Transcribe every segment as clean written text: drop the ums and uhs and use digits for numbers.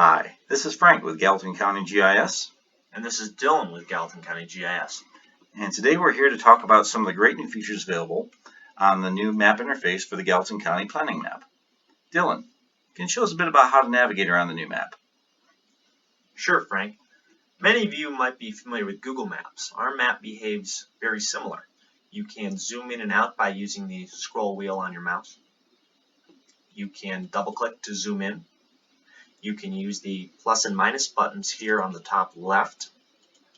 Hi, this is Frank with Gallatin County GIS, And this is Dylan with Gallatin County GIS. and today we're here to talk about some of the great new features available on the new map interface for the Gallatin County Planning Map. Dylan, can you show us a bit about how to navigate around the new map? Sure, Frank. Many of you might be familiar with Google Maps. Our map behaves very similar. You can zoom in and out by using the scroll wheel on your mouse. You can double-click to zoom in. You can use the plus and minus buttons here on the top left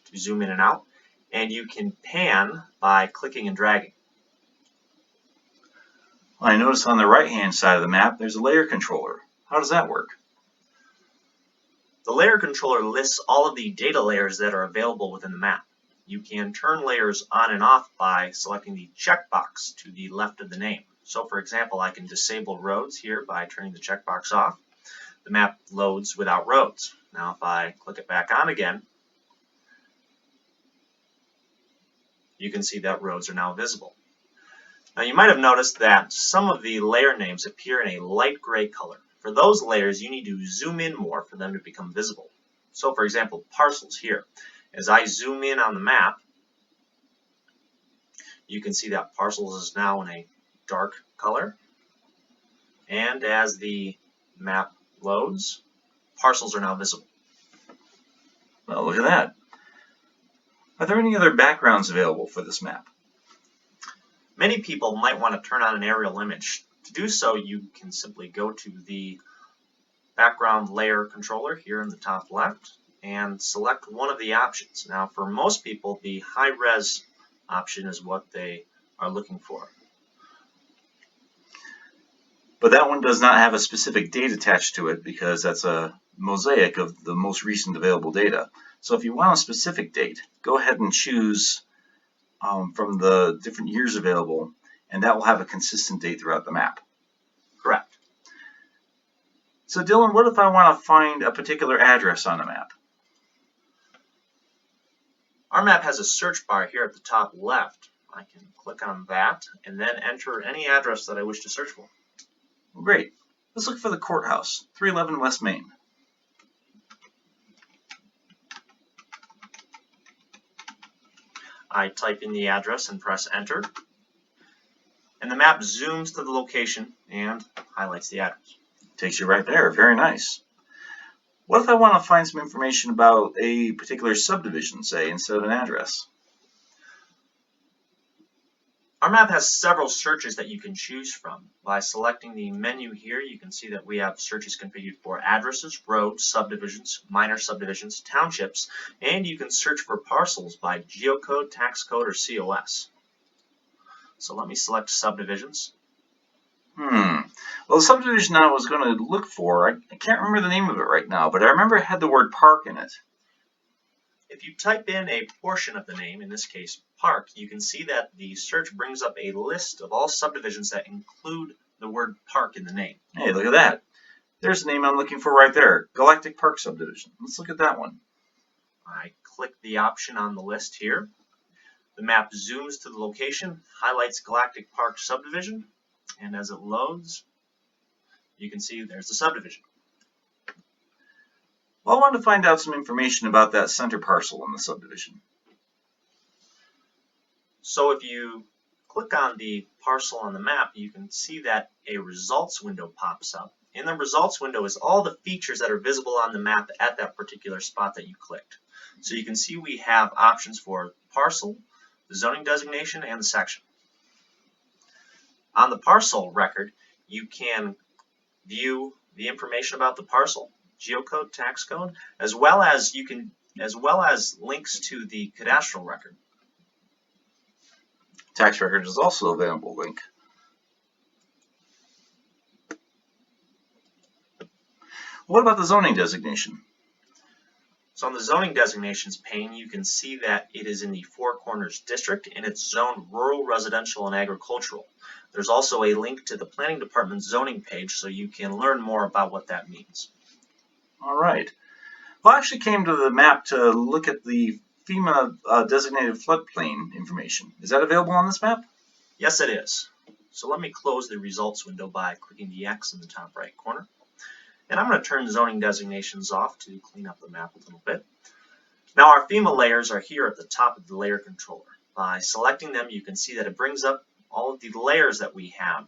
to zoom in and out. And you can pan by clicking and dragging. I notice on the right-hand side of the map there's a layer controller. How does that work? The layer controller lists all of the data layers that are available within the map. You can turn layers on and off by selecting the checkbox to the left of the name. So for example, I can disable roads here by turning the checkbox off. The map loads without roads. Now if I click it back on again, you can see that roads are now visible. Now you might have noticed that some of the layer names appear in a light gray color. For those layers, you need to zoom in more for them to become visible. So for example, parcels here. As I zoom in on the map, you can see that parcels is now in a dark color. And as the map loads, parcels are now visible. Well, look at that. Are there any other backgrounds available for this map? Many people might want to turn on an aerial image. To do so, you can simply go to the background layer controller here in the top left and select one of the options. Now, for most people, the high-res option is what they are looking for. But that one does not have a specific date attached to it because that's a mosaic of the most recent available data. So if you want a specific date, go ahead and choose from the different years available, and that will have a consistent date throughout the map. Correct. So Dylan, what if I want to find a particular address on a map? Our map has a search bar here at the top left. I can click on that and then enter any address that I wish to search for. Well, great. Let's look for the courthouse, 311 West Main. I type in the address and press enter. And the map zooms to the location and highlights the address. Takes you right there. Very nice. What if I want to find some information about a particular subdivision, say, instead of an address? Our map has several searches that you can choose from. By selecting the menu here, you can see that we have searches configured for addresses, roads, subdivisions, minor subdivisions, townships, and you can search for parcels by geocode, tax code, or COS. So let me select subdivisions. Well, the subdivision I was going to look for, I can't remember the name of it right now, but I remember it had the word park in it. If you type in a portion of the name, in this case park, you can see that the search brings up a list of all subdivisions that include the word park in the name. Hey, look at that. There's the name I'm looking for right there, Galactic Park Subdivision. Let's look at that one. I click the option on the list here. The map zooms to the location, highlights Galactic Park Subdivision, and as it loads, you can see there's the subdivision. Well, I wanted to find out some information about that center parcel in the subdivision. So if you click on the parcel on the map, you can see that a results window pops up. In the results window is all the features that are visible on the map at that particular spot that you clicked. So you can see we have options for parcel, the zoning designation, and the section. On the parcel record, you can view the information about the parcel, geocode, tax code, as well as links to the cadastral record. Tax record is also an available link. What about the zoning designation? So on the zoning designations pane, you can see that it is in the Four Corners district and it's zoned rural, residential, and agricultural. There's also a link to the planning department zoning page so you can learn more about what that means. All right. Well, I actually came to the map to look at the FEMA designated floodplain information. Is that available on this map? Yes, it is. So let me close the results window by clicking the X in the top right corner. And I'm going to turn zoning designations off to clean up the map a little bit. Now our FEMA layers are here at the top of the layer controller. By selecting them, you can see that it brings up all of the layers that we have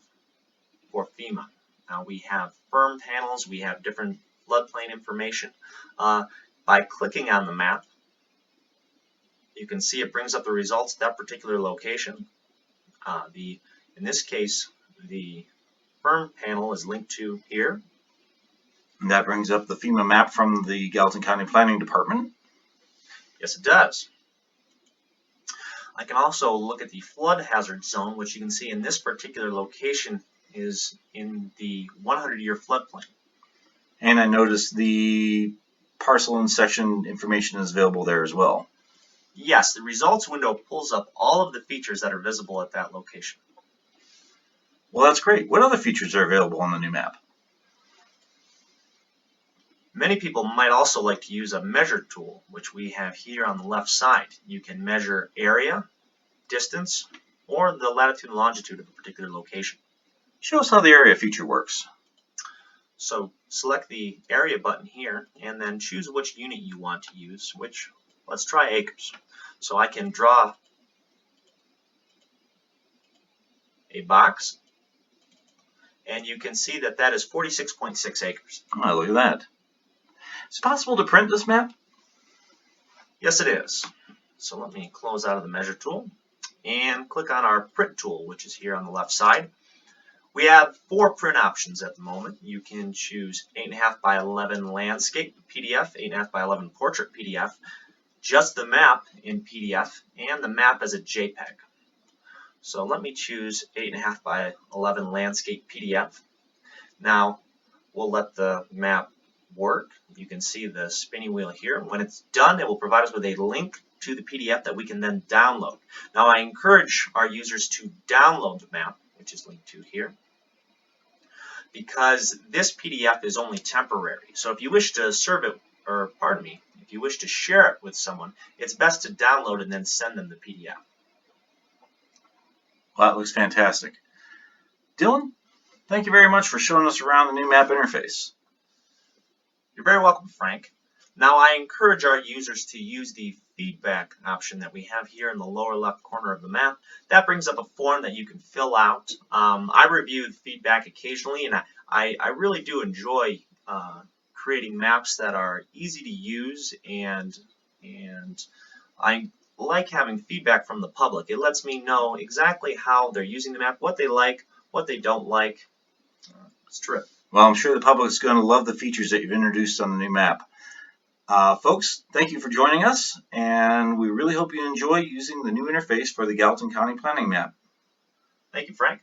for FEMA. Now we have firm panels, we have different floodplain information. By clicking on the map, you can see it brings up the results of that particular location. In this case, the firm panel is linked to here. And that brings up the FEMA map from the Gallatin County Planning Department. Yes, it does. I can also look at the flood hazard zone, which you can see in this particular location is in the 100-year floodplain. And I noticed the parcel and section information is available there as well. Yes, the results window pulls up all of the features that are visible at that location. Well, that's great. What other features are available on the new map? Many people might also like to use a measure tool, which we have here on the left side. You can measure area, distance, or the latitude and longitude of a particular location. Show us how the area feature works. So select the area button here and then choose which unit you want to use, which, let's try acres. So I can draw a box, and you can see that that is 46.6 acres. Oh, look at that. Is it possible to print this map? Yes, it is. So let me close out of the measure tool and click on our print tool, which is here on the left side. We have 4 print options at the moment. You can choose 8.5 by 11 landscape PDF, 8.5 by 11 portrait PDF, just the map in PDF, and the map as a JPEG. So let me choose 8.5 by 11 landscape PDF. Now we'll let the map work. You can see the spinning wheel here. When it's done, it will provide us with a link to the PDF that we can then download. Now I encourage our users to download the map, which is linked to here, because this PDF is only temporary. So if you wish to if you wish to share it with someone, it's best to download and then send them the PDF. Well, that looks fantastic. Dylan, thank you very much for showing us around the new map interface. You're very welcome, Frank. Now I encourage our users to use the feedback option that we have here in the lower left corner of the map. That brings up a form that you can fill out. I review the feedback occasionally, and I really do enjoy creating maps that are easy to use, and I like having feedback from the public. It lets me know exactly how they're using the map, what they like, what they don't like. It's terrific. Well, I'm sure the public's going to love the features that you've introduced on the new map. Folks, thank you for joining us, and we really hope you enjoy using the new interface for the Gallatin County Planning Map. Thank you, Frank.